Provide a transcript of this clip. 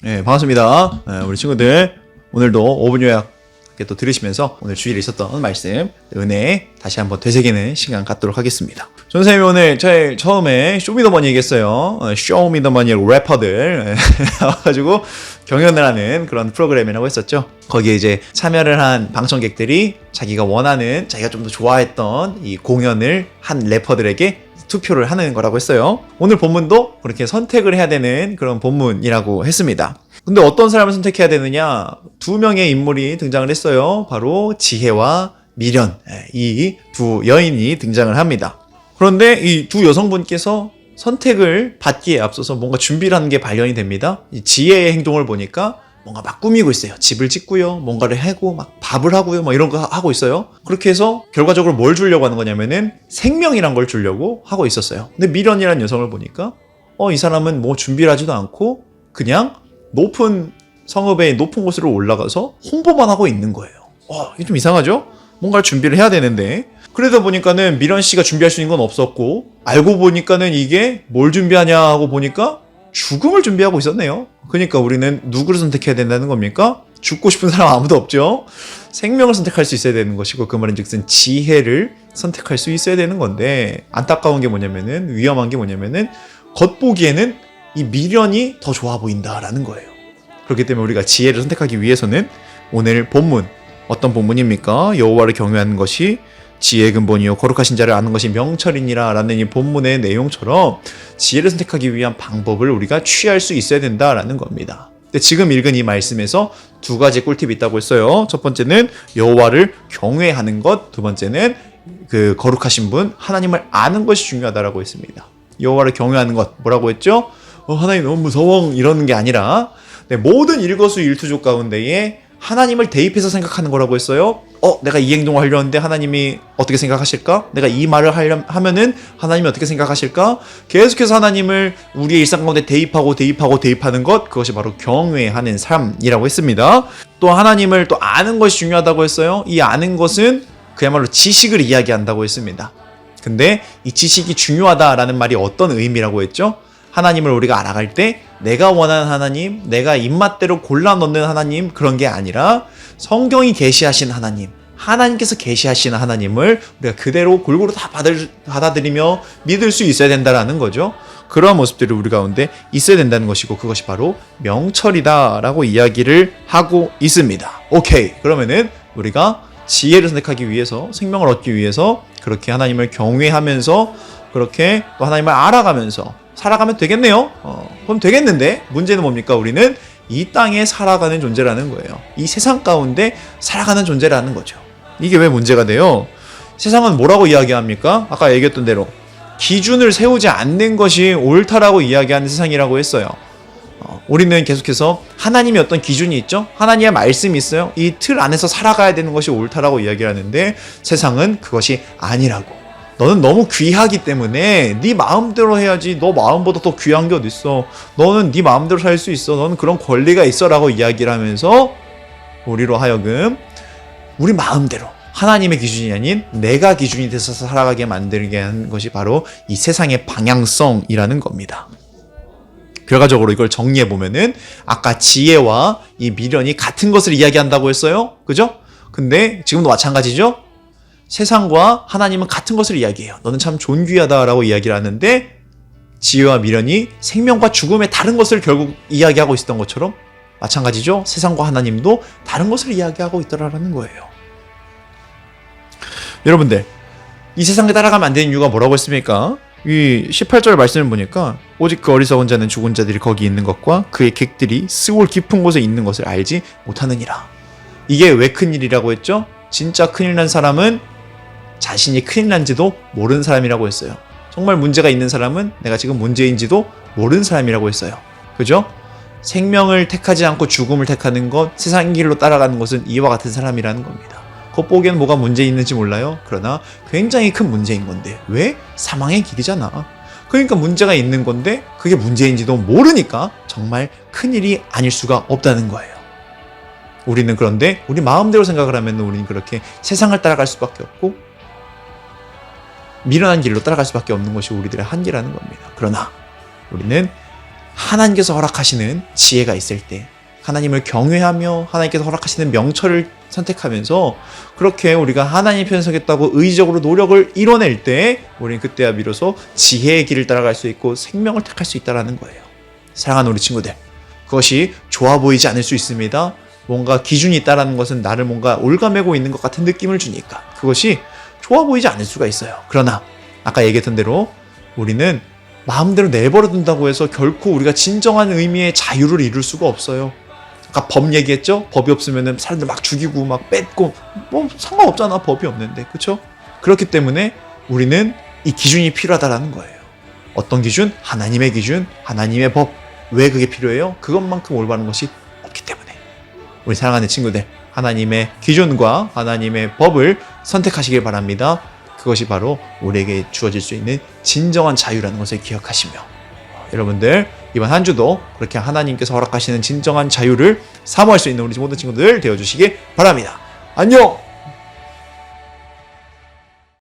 네, 반갑습니다. 우리 친구들 오늘도 5분 요약 또 들으시면서 오늘 주일에 있었던 말씀, 은혜 다시 한번 되새기는 시간 갖도록 하겠습니다. 선생님이 오늘 제일 처음에 쇼미더머니 얘기했어요. 쇼미더머니 래퍼들 와가지고 경연을 하는 그런 프로그램이라고 했었죠. 거기에 이제 참여를 한 방청객들이 자기가 원하는, 자기가 좀 더 좋아했던 이 공연을 한 래퍼들에게 투표를 하는 거라고 했어요. 오늘 본문도 그렇게 선택을 해야 되는 그런 본문이라고 했습니다. 근데 어떤 사람을 선택해야 되느냐? 두 명의 인물이 등장을 했어요. 바로 지혜와 미련, 이 두 여인이 등장을 합니다. 그런데 이 두 여성분께서 선택을 받기에 앞서서 뭔가 준비를 하는 게 발견이 됩니다. 이 지혜의 행동을 보니까 뭔가 막 꾸미고 있어요. 집을 짓고요, 뭔가를 하고 막 밥을 하고요, 뭐 이런 거 하고 있어요. 그렇게 해서 결과적으로 뭘 주려고 하는 거냐면은 생명이란 걸 주려고 하고 있었어요. 근데 미련이라는 여성을 보니까 이 사람은 뭐 준비를 하지도 않고 그냥 높은 성읍의 높은 곳으로 올라가서 홍보만 하고 있는 거예요. 이게 좀 이상하죠? 뭔가를 준비를 해야 되는데. 그러다 보니까는 미련 씨가 준비할 수 있는 건 없었고, 알고 보니까는 이게 뭘 준비하냐 하고 보니까 죽음을 준비하고 있었네요. 그러니까 우리는 누구를 선택해야 된다는 겁니까? 죽고 싶은 사람 아무도 없죠. 생명을 선택할 수 있어야 되는 것이고, 그 말은 즉슨 지혜를 선택할 수 있어야 되는 건데, 안타까운 게 뭐냐면은, 위험한 게 뭐냐면은 겉보기에는 이 미련이 더 좋아 보인다라는 거예요. 그렇기 때문에 우리가 지혜를 선택하기 위해서는 오늘 본문, 어떤 본문입니까? 여호와를 경외하는 것이 지혜의 근본이요 거룩하신 자를 아는 것이 명철이니라 라는 이 본문의 내용처럼 지혜를 선택하기 위한 방법을 우리가 취할 수 있어야 된다라는 겁니다. 근데 지금 읽은 이 말씀에서 두 가지 꿀팁이 있다고 했어요. 첫 번째는 여호와를 경외하는 것, 두 번째는 그 거룩하신 분 하나님을 아는 것이 중요하다라고 했습니다. 여호와를 경외하는 것, 뭐라고 했죠? 하나님 너무 무서워 이러는 게 아니라 모든 일거수일투족 가운데에 하나님을 대입해서 생각하는 거라고 했어요. 내가 이 행동을 하려는데 하나님이 어떻게 생각하실까? 내가 이 말을 하면은 하나님이 어떻게 생각하실까? 계속해서 하나님을 우리의 일상 가운데 대입하는 것, 그것이 바로 경외하는 삶이라고 했습니다. 또 하나님을 또 아는 것이 중요하다고 했어요. 이 아는 것은 그야말로 지식을 이야기한다고 했습니다. 근데 이 지식이 중요하다라는 말이 어떤 의미라고 했죠? 하나님을 우리가 알아갈 때 내가 원하는 하나님, 내가 입맛대로 골라 넣는 하나님, 그런 게 아니라 성경이 계시하신 하나님, 하나님께서 계시하시는 하나님을 우리가 그대로 골고루 다 받아들이며 믿을 수 있어야 된다라는 거죠. 그러한 모습들이 우리 가운데 있어야 된다는 것이고, 그것이 바로 명철이다라고 이야기를 하고 있습니다. 오케이, 그러면은 우리가 지혜를 선택하기 위해서, 생명을 얻기 위해서 그렇게 하나님을 경외하면서 그렇게 또 하나님을 알아가면서 살아가면 되겠네요. 그럼 되겠는데 문제는 뭡니까? 우리는 이 땅에 살아가는 존재라는 거예요. 이 세상 가운데 살아가는 존재라는 거죠. 이게 왜 문제가 돼요? 세상은 뭐라고 이야기합니까? 아까 얘기했던 대로 기준을 세우지 않는 것이 옳다라고 이야기하는 세상이라고 했어요. 우리는 계속해서 하나님의 어떤 기준이 있죠? 하나님의 말씀이 있어요. 이 틀 안에서 살아가야 되는 것이 옳다라고 이야기를 하는데, 세상은 그것이 아니라고. 너는 너무 귀하기 때문에 네 마음대로 해야지. 너 마음보다 더 귀한 게 어딨어. 너는 네 마음대로 살 수 있어. 너는 그런 권리가 있어 라고 이야기를 하면서 우리로 하여금 우리 마음대로 하나님의 기준이 아닌 내가 기준이 돼서 살아가게 만들게 하는 것이 바로 이 세상의 방향성이라는 겁니다. 결과적으로 이걸 정리해보면은 아까 지혜와 이 미련이 같은 것을 이야기한다고 했어요. 그죠? 근데 지금도 마찬가지죠? 세상과 하나님은 같은 것을 이야기해요. 너는 참 존귀하다라고 이야기를 하는데, 지혜와 미련이 생명과 죽음의 다른 것을 결국 이야기하고 있었던 것처럼 마찬가지죠. 세상과 하나님도 다른 것을 이야기하고 있더라라는 거예요. 여러분들, 이 세상에 따라가면 안 되는 이유가 뭐라고 했습니까? 이 18절 말씀을 보니까 오직 그 어리석은 자는 죽은 자들이 거기 있는 것과 그의 객들이 스올 깊은 곳에 있는 것을 알지 못하느니라. 이게 왜 큰일이라고 했죠? 진짜 큰일 난 사람은 자신이 큰일 난지도 모르는 사람이라고 했어요. 정말 문제가 있는 사람은 내가 지금 문제인지도 모르는 사람이라고 했어요. 그죠? 생명을 택하지 않고 죽음을 택하는 것, 세상 길로 따라가는 것은 이와 같은 사람이라는 겁니다. 겉보기엔 뭐가 문제 있는지 몰라요. 그러나 굉장히 큰 문제인 건데, 왜? 사망의 길이잖아. 그러니까 문제가 있는 건데 그게 문제인지도 모르니까 정말 큰일이 아닐 수가 없다는 거예요. 우리는 그런데 우리 마음대로 생각을 하면 우리는 그렇게 세상을 따라갈 수밖에 없고 미련한 길로 따라갈 수밖에 없는 것이 우리들의 한계라는 겁니다. 그러나 우리는 하나님께서 허락하시는 지혜가 있을 때, 하나님을 경외하며 하나님께서 허락하시는 명철을 선택하면서 그렇게 우리가 하나님 편에 서겠다고 의지적으로 노력을 이뤄낼 때 우리는 그때야 비로소 지혜의 길을 따라갈 수 있고 생명을 택할 수 있다는 거예요. 사랑하는 우리 친구들, 그것이 좋아 보이지 않을 수 있습니다. 뭔가 기준이 있다는 것은 나를 뭔가 올가매고 있는 것 같은 느낌을 주니까 그것이 좋아 보이지 않을 수가 있어요. 그러나 아까 얘기했던 대로 우리는 마음대로 내버려 둔다고 해서 결코 우리가 진정한 의미의 자유를 이룰 수가 없어요. 아까 법 얘기했죠? 법이 없으면 사람들 막 죽이고 막 뺏고 뭐 상관없잖아. 법이 없는데. 그렇죠? 그렇기 때문에 우리는 이 기준이 필요하다라는 거예요. 어떤 기준? 하나님의 기준, 하나님의 법. 왜 그게 필요해요? 그것만큼 올바른 것이 없기 때문에. 우리 사랑하는 친구들, 하나님의 기준과 하나님의 법을 선택하시길 바랍니다. 그것이 바로 우리에게 주어질 수 있는 진정한 자유라는 것을 기억하시며, 여러분들 이번 한 주도 그렇게 하나님께서 허락하시는 진정한 자유를 사모할 수 있는 우리 모든 친구들 되어주시기 바랍니다. 안녕!